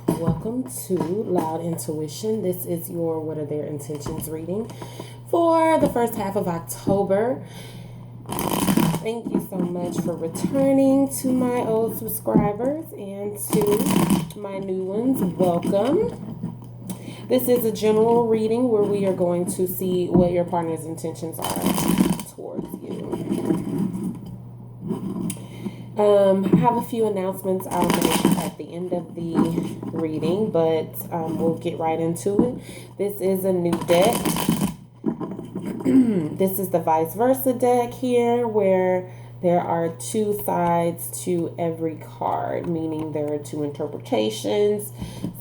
welcome to Loud Intuition. This is your What Are Their Intentions reading for the first half of October. Thank you so much for returning to my old subscribers and to my new ones. Welcome. This is a general reading where we are going to see what your partner's intentions are towards you. I have a few announcements I'll make at the end of the reading, but we'll get right into it. This is a new deck. This is the vice versa deck here, where there are two sides to every card, meaning there are two interpretations.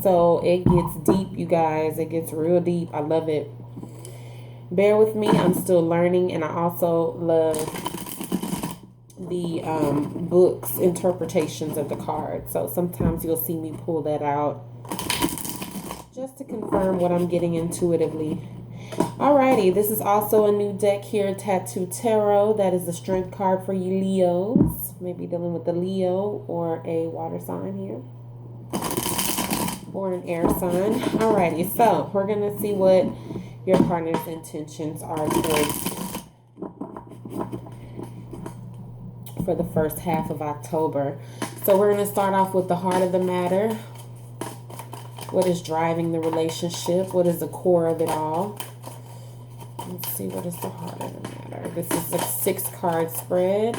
So it gets deep, you guys. It gets real deep. I love it. Bear with me. I'm still learning, and I also love the books interpretations of the cards. So sometimes you'll see me pull that out just to confirm what I'm getting intuitively. Alrighty, this is also a new deck here, Tattoo Tarot. That is the strength card for you Leos. Maybe dealing with the Leo or a water sign here, or an air sign. Alrighty, so we're going to see what your partner's intentions are towards for the first half of October. So we're going to start off with the heart of the matter. What is driving the relationship? What is the core of it all? Let's see, what is the heart of the matter? This is a 6-card spread,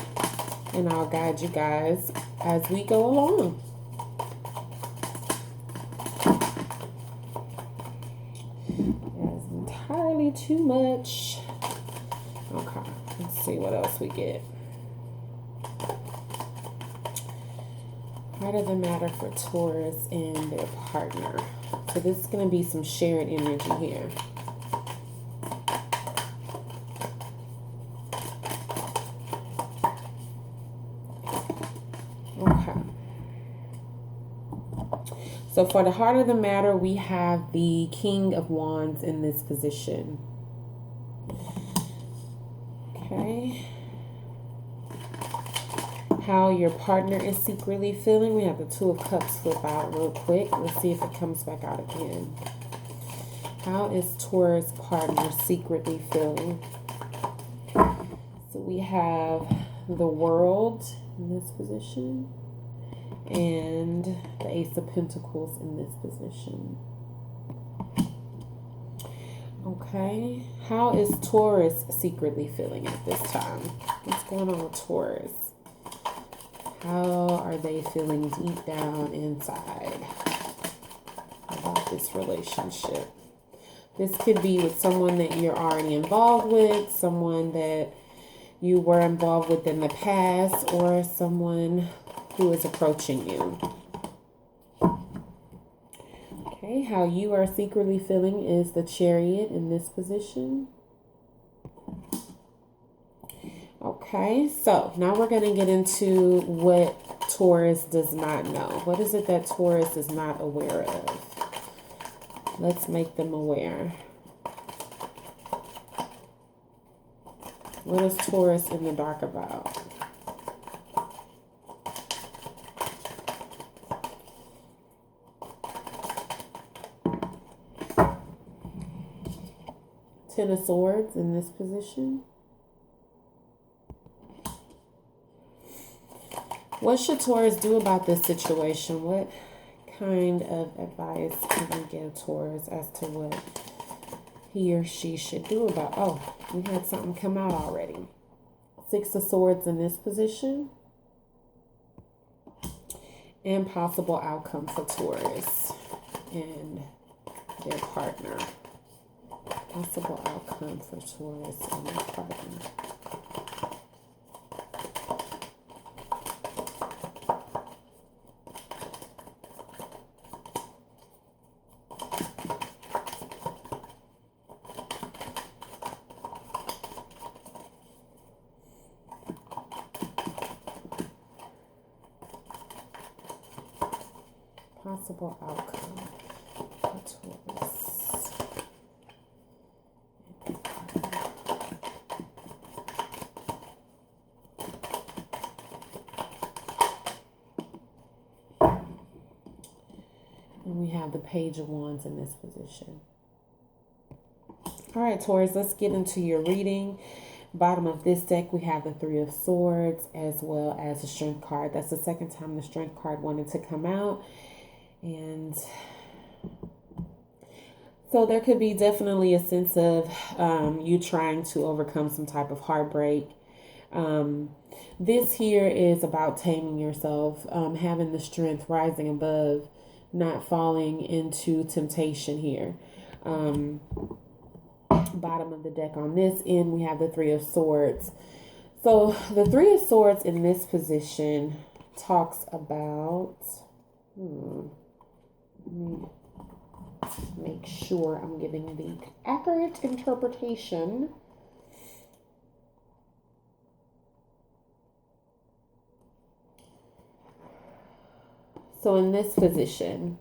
and I'll guide you guys as we go along. That's entirely too much. Okay, let's see what else we get. Heart of the matter for Taurus and their partner. So this is going to be some shared energy here. Okay. So for the heart of the matter, we have the King of Wands in this position. Okay. How your partner is secretly feeling. We have the Two of Cups flip out real quick. Let's see if it comes back out again. How is Taurus' partner secretly feeling? So we have the World in this position and the Ace of Pentacles in this position. Okay. How is Taurus secretly feeling at this time? What's going on with Taurus? How are they feeling deep down inside about this relationship? This could be with someone that you're already involved with, someone that you were involved with in the past, or someone who is approaching you. Okay, how you are secretly feeling is the Chariot in this position. Okay, so now we're going to get into what Taurus does not know. What is it that Taurus is not aware of? Let's make them aware. What is Taurus in the dark about? Ten of Swords in this position. What should Taurus do about this situation? What kind of advice can we give Taurus as to what he or she should do about? Oh, we had something come out already. 6 of Swords in this position. And possible outcome for Taurus and their partner. Possible outcome for Taurus and their partner. Possible outcome for Taurus. And we have the Page of Wands in this position. All right, Taurus, let's get into your reading. Bottom of this deck, we have the Three of Swords as well as the Strength card. That's the second time the Strength card wanted to come out. And so there could be definitely a sense of you trying to overcome some type of heartbreak. This here is about taming yourself, having the strength, rising above, not falling into temptation here. Bottom of the deck on this end, we have the Three of Swords. So the Three of Swords in this position talks about, let me make sure I'm giving the accurate interpretation. So in this position,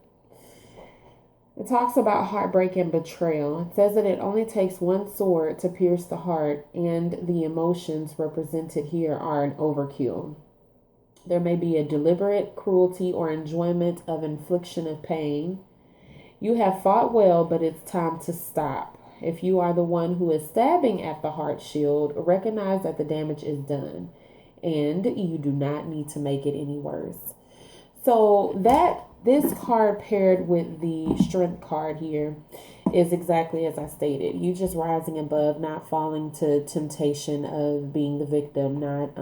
it talks about heartbreak and betrayal. It says that it only takes one sword to pierce the heart, and the emotions represented here are an overkill. There may be a deliberate cruelty or enjoyment of infliction of pain. You have fought well, but it's time to stop. If you are the one who is stabbing at the heart shield, recognize that the damage is done, and you do not need to make it any worse. So this card paired with the Strength card here is exactly as I stated. You just rising above, not falling to temptation of being the victim, not,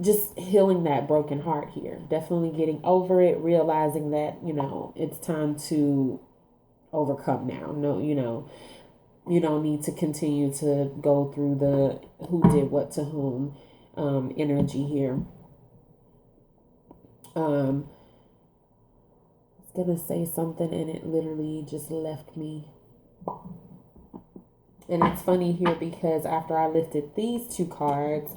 just healing that broken heart here. Definitely getting over it, realizing that, it's time to overcome now. No, you don't need to continue to go through the who did what to whom energy here. I was gonna say something and it literally just left me. And it's funny here because after I lifted these two cards,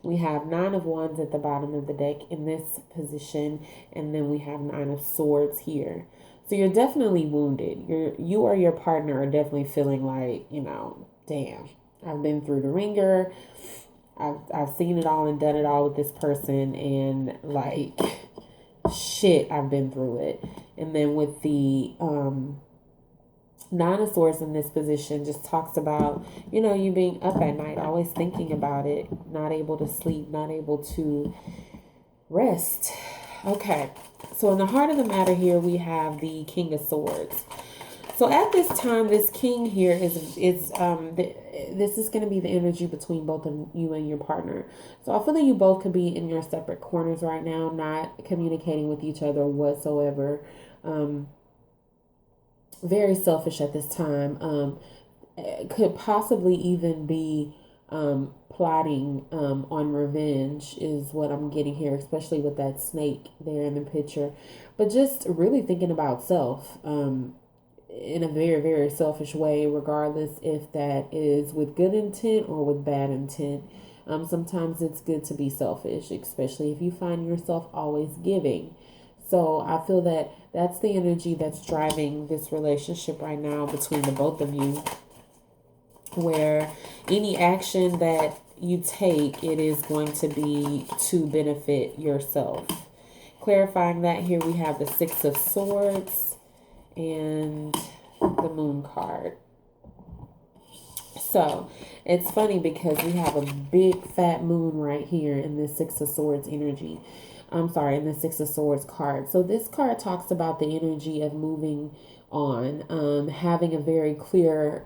we have Nine of Wands at the bottom of the deck in this position, and then we have Nine of Swords here. So you're definitely wounded. You or your partner are definitely feeling like, damn, I've been through the ringer. I've seen it all and done it all with this person, and like, shit, I've been through it. And then with the Nine of Swords in this position just talks about, you being up at night, always thinking about it, not able to sleep, not able to rest. Okay, so in the heart of the matter here, we have the King of Swords. So at this time, this king here this is going to be the energy between both of you and your partner. So I feel that you both could be in your separate corners right now, not communicating with each other whatsoever. Very selfish at this time. Could possibly even be plotting on revenge is what I'm getting here, especially with that snake there in the picture. But just really thinking about self. In a very, very selfish way, regardless if that is with good intent or with bad intent. Sometimes it's good to be selfish, especially if you find yourself always giving. So I feel that that's the energy that's driving this relationship right now between the both of you, where any action that you take, it is going to be to benefit yourself. Clarifying that, here we have the Six of Swords and the Moon card. So it's funny because we have a big fat moon right here in this Six of Swords energy. I'm sorry, in the Six of Swords card. So this card talks about the energy of moving on, having a very clear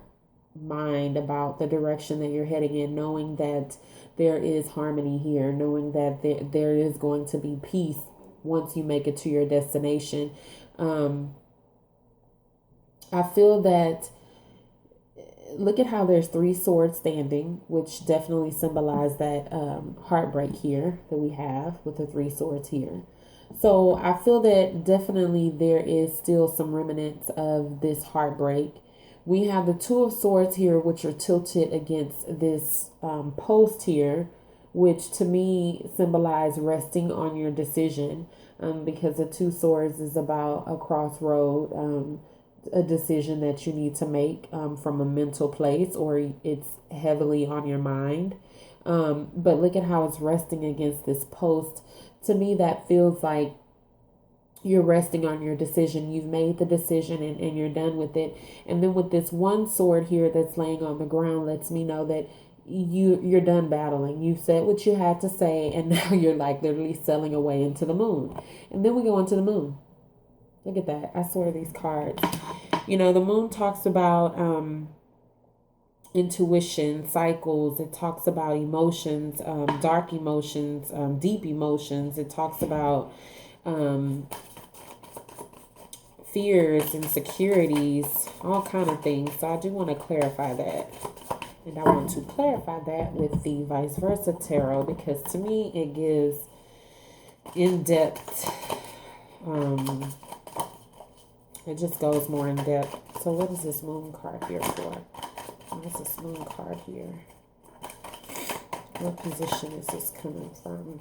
mind about the direction that you're heading in, knowing that there is harmony here, knowing that there is going to be peace once you make it to your destination. I feel that, look at how there's three swords standing, which definitely symbolize that heartbreak here that we have with the three swords here. So I feel that definitely there is still some remnants of this heartbreak. We have the Two of Swords here, which are tilted against this post here, which to me symbolize resting on your decision, because the Two Swords is about a crossroad, a decision that you need to make from a mental place, or it's heavily on your mind. But look at how it's resting against this post. To me, that feels like you're resting on your decision. You've made the decision, and you're done with it. And then with this one sword here that's laying on the ground lets me know that you're done battling. You said what you had to say, and now you're like literally sailing away into the moon. And then we go into the moon. Look at that. I swear these cards. You know, the moon talks about intuition, cycles. It talks about emotions, dark emotions, deep emotions. It talks about fears, insecurities, all kind of things. So I do want to clarify that. And I want to clarify that with the vice versa tarot, because to me it gives in-depth, it just goes more in depth. So what is this moon card here for? What is this moon card here? What position is this coming from?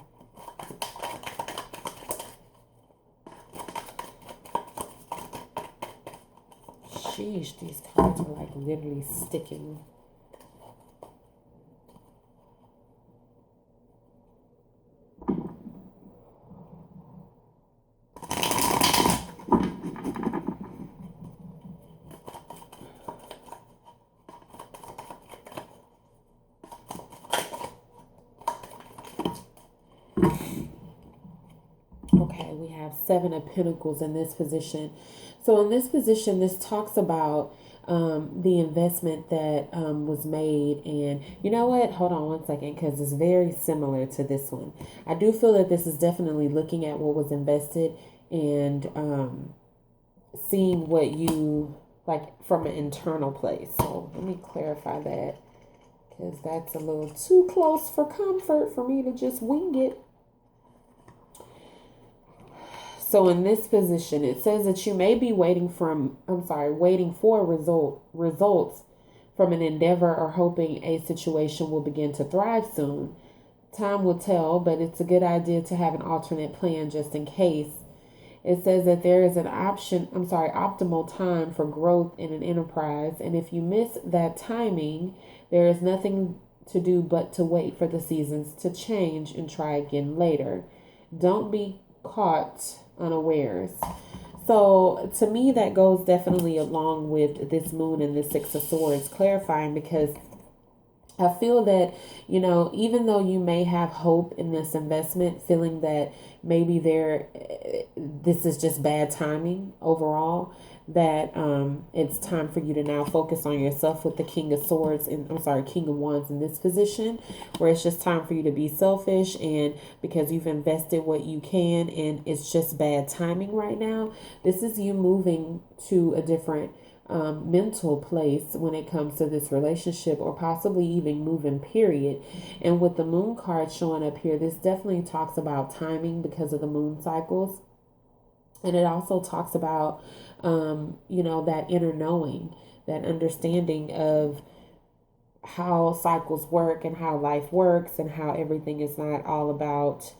Sheesh, these cards are like literally sticking. Okay, we have Seven of Pentacles in this position. So in this position, this talks about the investment that was made. And you know what? Hold on one second, because it's very similar to this one. I do feel that this is definitely looking at what was invested and seeing what you like from an internal place. So let me clarify that, because that's a little too close for comfort for me to just wing it. So in this position, it says that you may be waiting for results from an endeavor, or hoping a situation will begin to thrive soon. Time will tell, but it's a good idea to have an alternate plan just in case. It says that there is an optimal time for growth in an enterprise. And if you miss that timing, there is nothing to do but to wait for the seasons to change and try again later. Don't be caught unawares. So to me, that goes definitely along with this moon and this Six of Swords, clarifying, because I feel that, you know, even though you may have hope in this investment, feeling that maybe this is just bad timing overall, that it's time for you to now focus on yourself with the King of Swords and King of Wands in this position, where it's just time for you to be selfish, and because you've invested what you can and it's just bad timing right now. This is you moving to a different mental place when it comes to this relationship, or possibly even moving, period. And with the moon card showing up here, this definitely talks about timing because of the moon cycles. And it also talks about, that inner knowing, that understanding of how cycles work and how life works, and how everything is not all about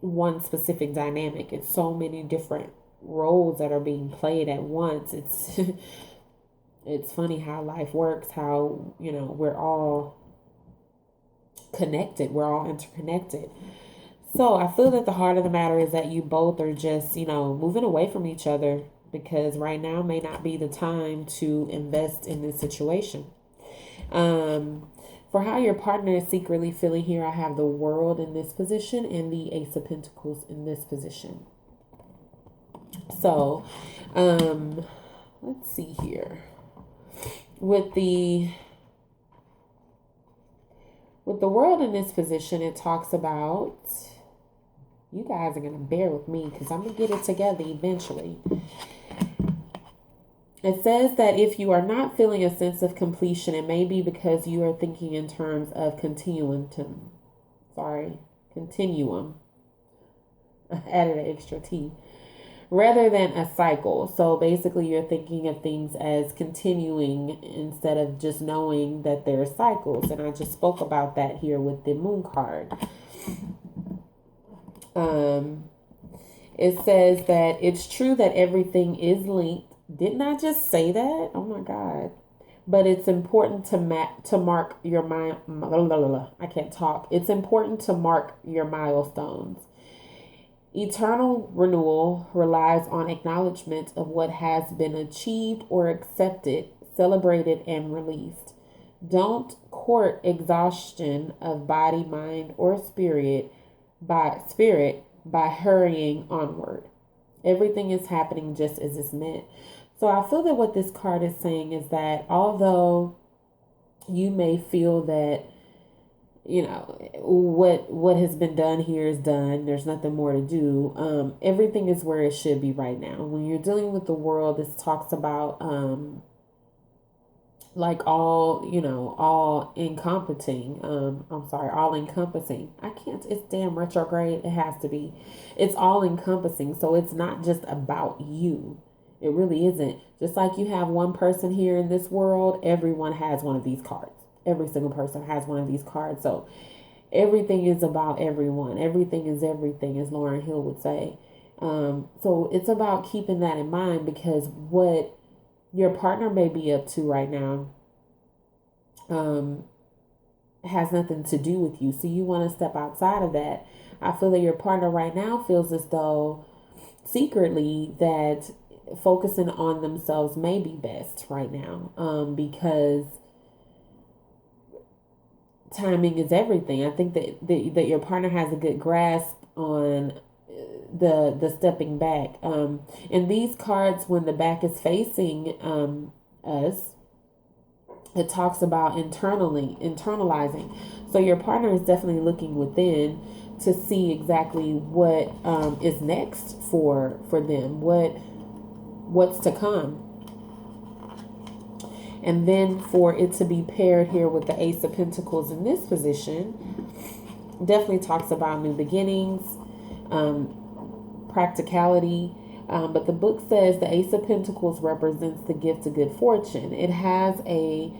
one specific dynamic. It's so many different roles that are being played at once. It's funny how life works, how, we're all connected, we're all interconnected. So I feel that the heart of the matter is that you both are just, moving away from each other, because right now may not be the time to invest in this situation. For how your partner is secretly feeling here, I have the World in this position and the Ace of Pentacles in this position. So, let's see here. With the World in this position, it talks about, you guys are going to bear with me because I'm going to get it together eventually. It says that if you are not feeling a sense of completion, it may be because you are thinking in terms of continuum. I added an extra T. Rather than a cycle. So basically you're thinking of things as continuing instead of just knowing that there are cycles. And I just spoke about that here with the Moon card. It says that it's true that everything is linked. Didn't I just say that? Oh my God. But it's important to mark your I can't talk. It's important to mark your milestones. Eternal renewal relies on acknowledgement of what has been achieved or accepted, celebrated, and released. Don't court exhaustion of body, mind, or spirit by hurrying onward. Everything is happening just as it's meant. So I feel that what this card is saying is that although you may feel that what has been done here is done, there's nothing more to do, everything is where it should be right now. When you're dealing with the world, this talks about like all encompassing. All encompassing. I can't, it's damn retrograde. It has to be. It's all encompassing. So it's not just about you. It really isn't. Just like you have one person here in this world, everyone has one of these cards. Every single person has one of these cards. So everything is about everyone. Everything is everything, as Lauryn Hill would say. So it's about keeping that in mind, because what your partner may be up to right now has nothing to do with you. So you want to step outside of that. I feel that your partner right now feels as though secretly that focusing on themselves may be best right now, because timing is everything. I think that your partner has a good grasp on the stepping back. And these cards, when the back is facing us, it talks about internalizing. So your partner is definitely looking within to see exactly what is next for them, what's to come. And then for it to be paired here with the Ace of Pentacles in this position, definitely talks about new beginnings, practicality. But the book says the Ace of Pentacles represents the gift of good fortune. It has a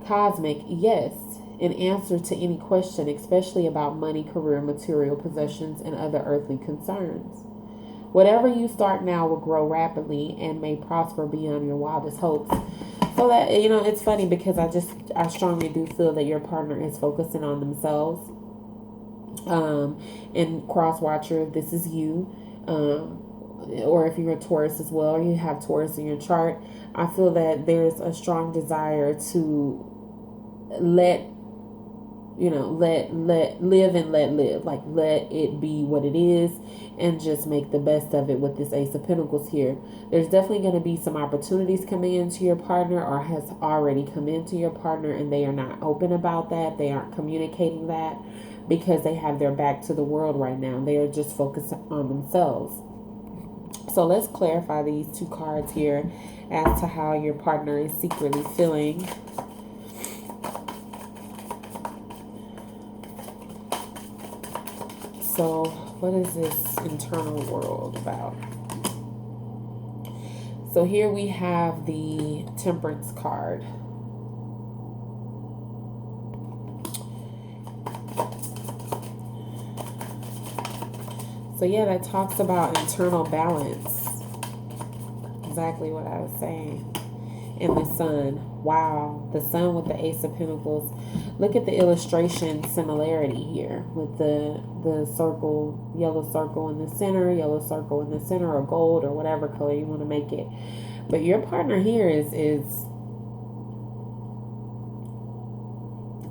cosmic yes, an answer to any question, especially about money, career, material possessions, and other earthly concerns. Whatever you start now will grow rapidly and may prosper beyond your wildest hopes. So that, it's funny because I strongly do feel that your partner is focusing on themselves. And cross watcher, if this is you, or if you're a Taurus as well, or you have Taurus in your chart, I feel that there's a strong desire to let live and let live. Like, let it be what it is and just make the best of it with this Ace of Pentacles here. There's definitely going to be some opportunities coming into your partner, or has already come into your partner, and they are not open about that. They aren't communicating that because they have their back to the world right now. They are just focused on themselves. So let's clarify these two cards here as to how your partner is secretly feeling. So what is this internal world about? So here we have the Temperance card. So yeah, that talks about internal balance. Exactly what I was saying. And the Sun. Wow. The Sun with the Ace of Pentacles. Look at the illustration similarity here with the circle, yellow circle in the center, yellow circle in the center, or gold, or whatever color you want to make it. But your partner here is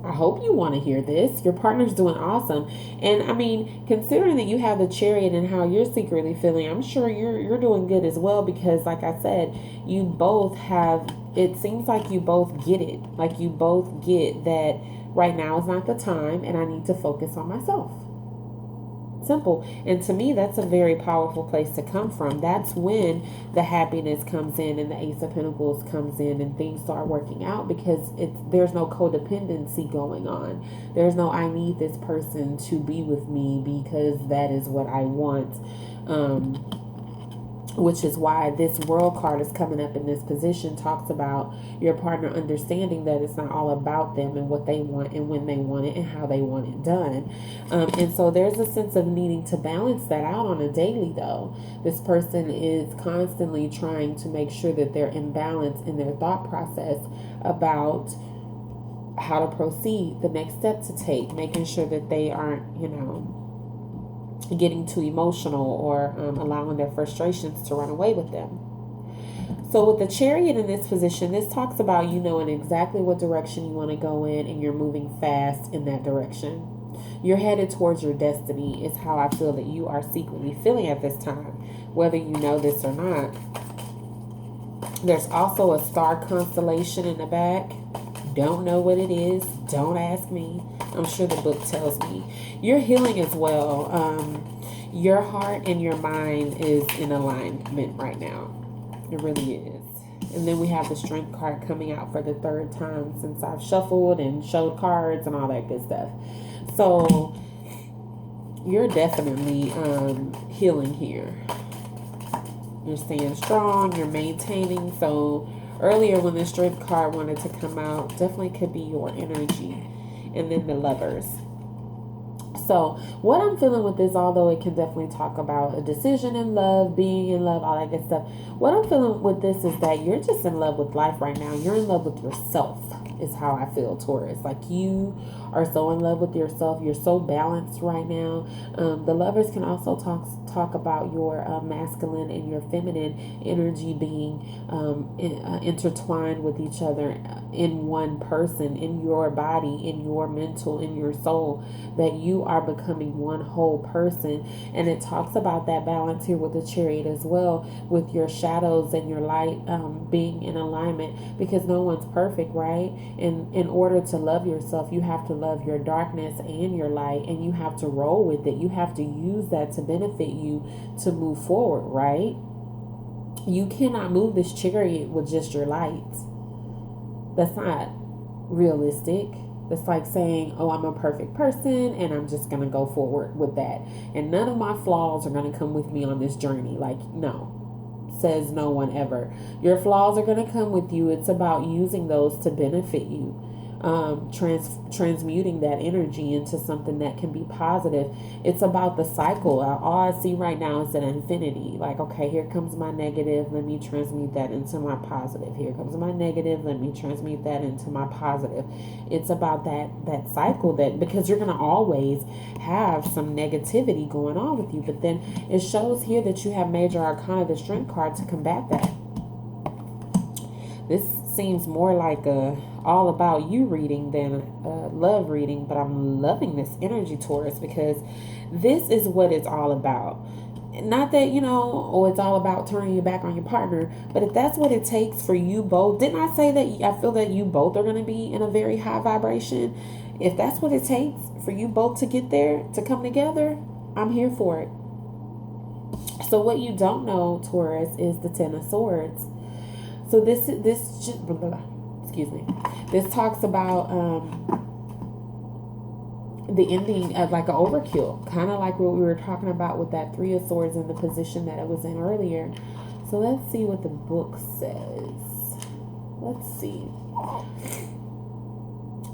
I hope you want to hear this. Your partner's doing awesome. And I mean, considering that you have the Chariot and how you're secretly feeling, I'm sure you're doing good as well, because like I said, you both have, it seems like you both get it. Like you both get that right now is not the time and I need to focus on myself. Simple. And to me, that's a very powerful place to come from. That's when the happiness comes in and the Ace of Pentacles comes in and things start working out, because there's no codependency going on. There's no I need this person to be with me because that is what I want. Which is why this World card is coming up in this position, talks about your partner understanding that it's not all about them and what they want and when they want it and how they want it done. And so there's a sense of needing to balance that out on a daily, though. This person is constantly trying to make sure that they're in balance in their thought process about how to proceed, the next step to take, making sure that they aren't, getting too emotional or allowing their frustrations to run away with them. So with the Chariot in this position, this talks about you knowing exactly what direction you want to go in, and you're moving fast in that direction. You're headed towards your destiny is how I feel that you are secretly feeling at this time, whether you know this or not. There's also a star constellation in the back. Don't know what it is. Don't ask me. I'm sure the book tells me. You're healing as well. Your heart and your mind is in alignment right now. It really is. And then we have the Strength card coming out for the third time since I've shuffled and showed cards and all that good stuff. So you're definitely healing here. You're staying strong. You're maintaining. So earlier when the Strength card wanted to come out, definitely could be your energy. And then the Lovers. So what I'm feeling with this, although it can definitely talk about a decision in love, being in love, all that good stuff. What I'm feeling with this is that you're just in love with life right now. You're in love with yourself is how I feel, Taurus. Like you are so in love with yourself. You're so balanced right now. The Lovers can also talk about your masculine and your feminine energy being intertwined with each other in one person, in your body, in your mental, in your soul, that you are becoming one whole person. And it talks about that balance here with the Chariot as well, with your shadows and your light being in alignment, because no one's perfect, right? And in order to love yourself, you have to love your darkness and your light, and you have to roll with it. You have to use that to benefit you to move forward, right? You cannot move this Chariot with just your light. That's not realistic. It's like saying, oh, I'm a perfect person and I'm just going to go forward with that. And none of my flaws are going to come with me on this journey. Like, no, says no one ever. Your flaws are going to come with you. It's about using those to benefit you. Transmuting that energy into something that can be positive. It's about the cycle. All I see right now is an infinity. Like, okay, here comes my negative. Let me transmute that into my positive. Here comes my negative. Let me transmute that into my positive. It's about that cycle, that because you're going to always have some negativity going on with you. But then it shows here that you have Major Arcana, the Strength card, to combat that. This seems more like a all about you reading than a love reading, but I'm loving this energy, Taurus, because this is what it's all about. Not that, it's all about turning your back on your partner, but if that's what it takes for you both, didn't I say that I feel that you both are going to be in a very high vibration? If that's what it takes for you both to get there, to come together, I'm here for it. So what you don't know, Taurus, is the Ten of Swords. So this excuse me. This talks about the ending of like an overkill, kind of like what we were talking about with that Three of Swords in the position that it was in earlier. So let's see what the book says. Let's see.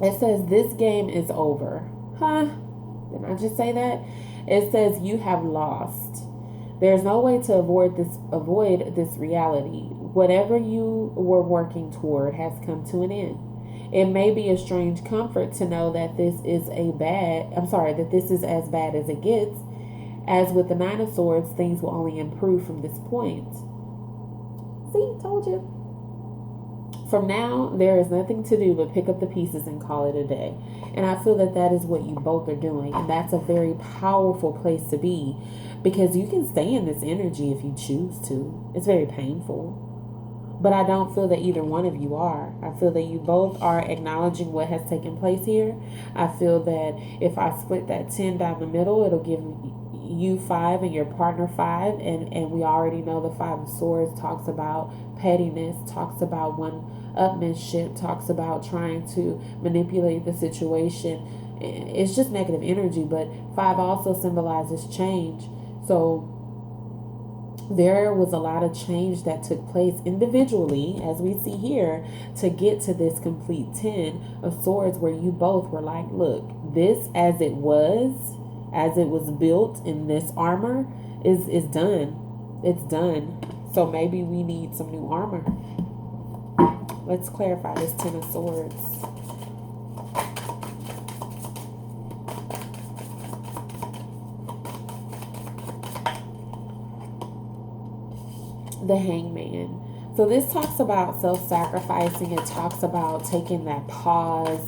It says this game is over. Huh? Didn't I just say that? It says you have lost. There's no way to avoid this reality. Whatever you were working toward has come to an end. It may be a strange comfort to know that this is as bad as it gets. As with the Nine of Swords, things will only improve from this point. See, told you. From now, there is nothing to do but pick up the pieces and call it a day. And I feel that is what you both are doing. And that's a very powerful place to be, because you can stay in this energy if you choose to. It's very painful. But I don't feel that either one of you are. I feel that you both are acknowledging what has taken place here. I feel that if I split that 10 down the middle, it'll give you 5 and your partner 5. And we already know the Five of Swords talks about pettiness, talks about one-upmanship, talks about trying to manipulate the situation. It's just negative energy. But 5 also symbolizes change. So there was a lot of change that took place individually, as we see here, to get to this complete 10 of Swords, where you both were like, look, this as it was built in this armor is done. It's done. So maybe we need some new armor. Let's clarify this 10 of Swords. the Hangman. So this talks about self-sacrificing. It talks about taking that pause,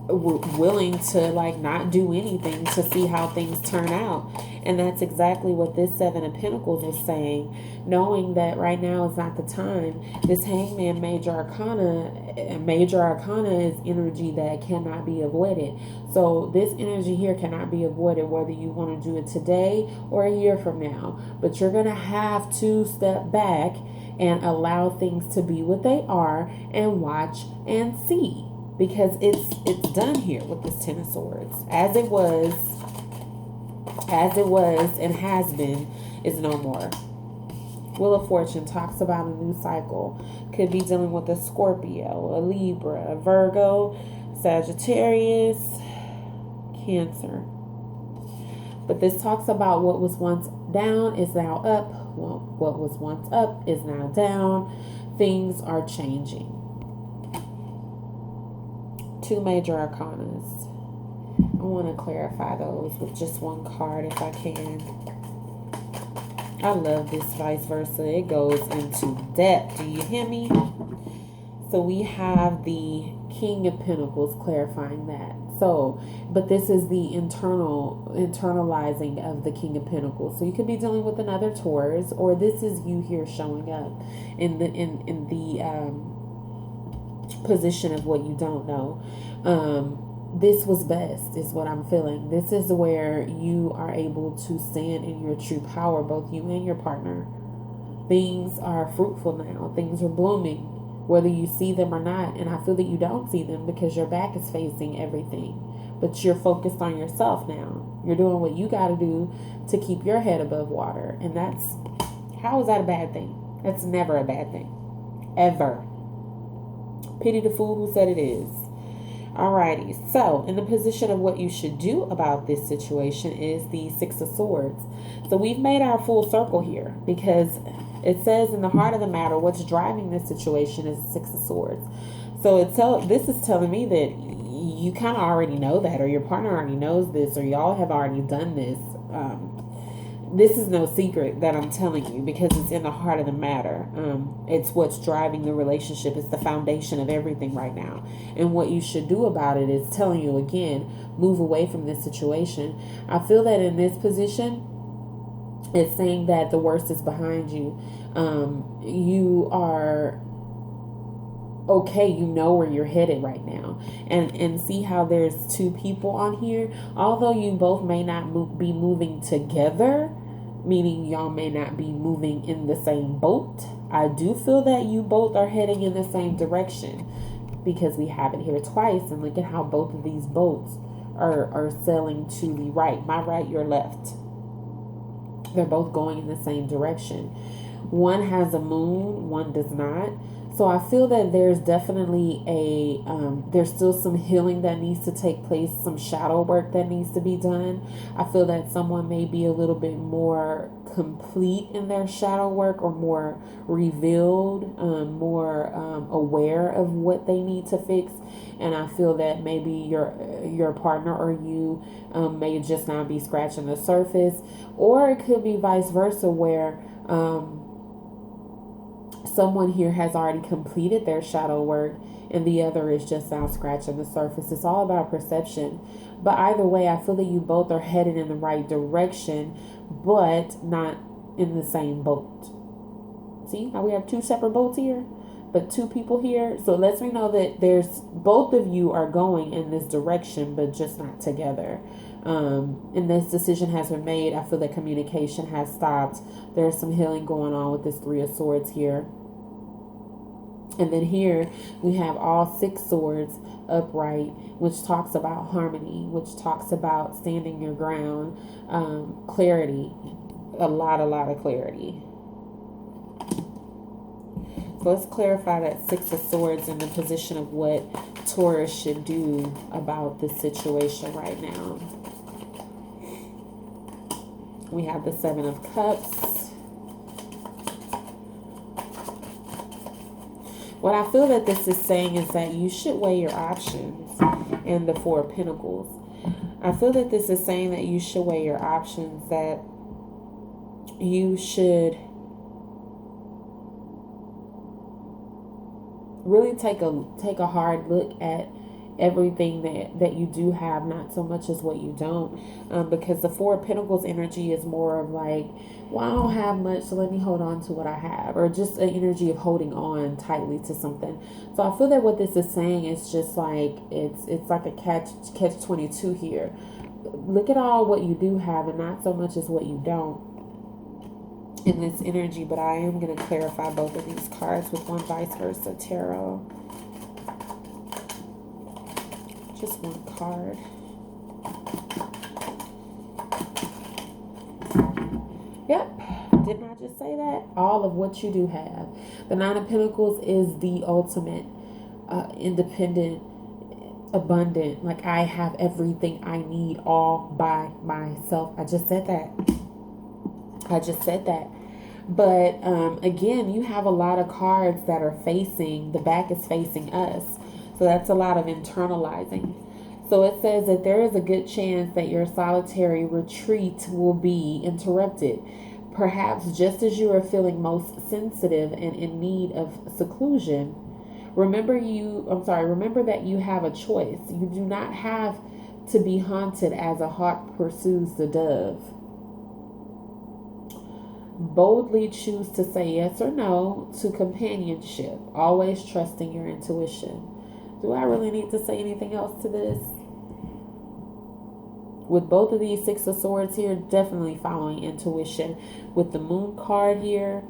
willing to like not do anything to see how things turn out. And that's exactly what this Seven of Pentacles is saying, knowing that right now is not the time. This Hangman major arcana is energy that cannot be avoided. So this energy here cannot be avoided, whether you want to do it today or a year from now. But you're going to have to step back and allow things to be what they are and watch and see. Because it's done here with this Ten of Swords. As it was and has been is no more. Wheel of Fortune talks about a new cycle. Could be dealing with a Scorpio, a Libra, a Virgo, Sagittarius, Cancer. But this talks about what was once down is now up. What was once up is now down. Things are changing. Two major arcanas. I want to clarify those with just one card if I can. I love this vice versa. It goes into depth. Do you hear me? So we have the King of Pentacles clarifying that. So, but this is the internalizing of the King of Pentacles. So you could be dealing with another Taurus, or this is you here showing up in the position of what you don't know. This was best is what I'm feeling. This is where you are able to stand in your true power, both you and your partner. Things are fruitful now. Things are blooming, whether you see them or not. And I feel that you don't see them because your back is facing everything. But you're focused on yourself now. You're doing what you got to do to keep your head above water. And how is that a bad thing? That's never a bad thing. Ever. Pity the fool who said it is. Alrighty, so in the position of what you should do about this situation is the Six of Swords. So we've made our full circle here because it says in the heart of the matter, what's driving this situation is the Six of Swords. So this is telling me that you kind of already know that, or your partner already knows this, or y'all have already done this. This is no secret that I'm telling you because it's in the heart of the matter. It's what's driving the relationship. It's the foundation of everything right now. And what you should do about it is telling you again, move away from this situation. I feel that in this position, it's saying that the worst is behind you. You are okay, you know where you're headed right now. And see how there's two people on here. Although you both may not be moving together, meaning y'all may not be moving in the same boat, I do feel that you both are heading in the same direction because we have it here twice. And look at how both of these boats are sailing to the right. My right, your left. They're both going in the same direction. One has a moon, one does not. So I feel that there's definitely there's still some healing that needs to take place, some shadow work that needs to be done. I feel that someone may be a little bit more complete in their shadow work, or more revealed, more aware of what they need to fix. And I feel that maybe your partner or you may just now be scratching the surface, or it could be vice versa, where someone here has already completed their shadow work and the other is just now scratching the surface. It's all about perception. But either way, I feel that you both are headed in the right direction, but not in the same boat. See how we have two separate boats here, but two people here? So it lets me know that both of you are going in this direction, but just not together. And this decision has been made. I feel that communication has stopped. There's some healing going on with this Three of Swords here. And then here we have all 6 swords upright, which talks about harmony, which talks about standing your ground, clarity, a lot of clarity. So let's clarify that 6 of Swords in the position of what Taurus should do about this situation right now. We have the 7 of Cups. What I feel that this is saying is that you should weigh your options, and the 4 of Pentacles. I feel that this is saying that you should weigh your options, that you should really take a hard look at everything that you do have, not so much as what you don't, because the Four of Pentacles energy is more of like, well, I don't have much, so let me hold on to what I have, or just an energy of holding on tightly to something. So I feel that what this is saying is just like it's like a catch 22 here. Look at all what you do have and not so much as what you don't in this energy. But I am going to clarify both of these cards with one vice versa tarot. Just one card. Yep. Didn't I just say that? All of what you do have. The Nine of Pentacles is the ultimate independent, abundant. Like, I have everything I need all by myself. I just said that. But again, you have a lot of cards that are facing, the back is facing us. So that's a lot of internalizing. So it says that there is a good chance that your solitary retreat will be interrupted. Perhaps just as you are feeling most sensitive and in need of seclusion. Remember that you have a choice. You do not have to be haunted as a hawk pursues the dove. Boldly choose to say yes or no to companionship, always trusting your intuition. Do I really need to say anything else to this? With both of these Six of Swords here, definitely following intuition. With the Moon card here,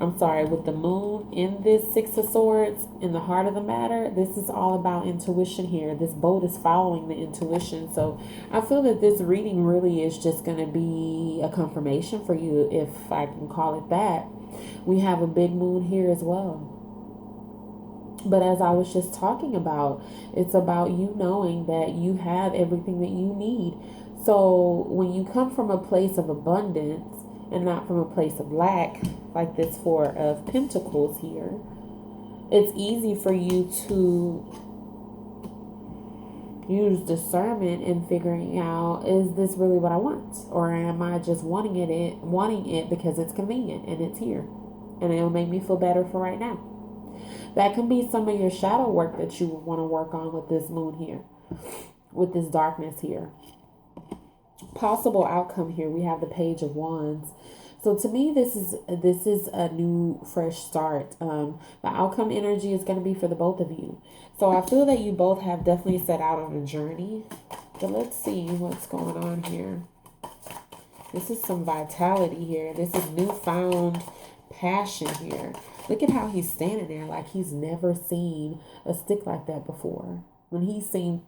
with the Moon in this Six of Swords, in the heart of the matter, this is all about intuition here. This boat is following the intuition. So I feel that this reading really is just going to be a confirmation for you, if I can call it that. We have a big moon here as well. But as I was just talking about, it's about you knowing that you have everything that you need. So when you come from a place of abundance and not from a place of lack, like this Four of Pentacles here, it's easy for you to use discernment in figuring out, is this really what I want? Or am I just wanting it because it's convenient and it's here and it'll make me feel better for right now? That can be some of your shadow work that you want to work on with this moon here, with this darkness here. Possible outcome here, we have the Page of Wands. So to me, this is a new, fresh start. The outcome energy is going to be for the both of you. So I feel that you both have definitely set out on a journey. But let's see what's going on here. This is some vitality here. This is newfound passion here. Look at how he's standing there like he's never seen a stick like that before. When he's seen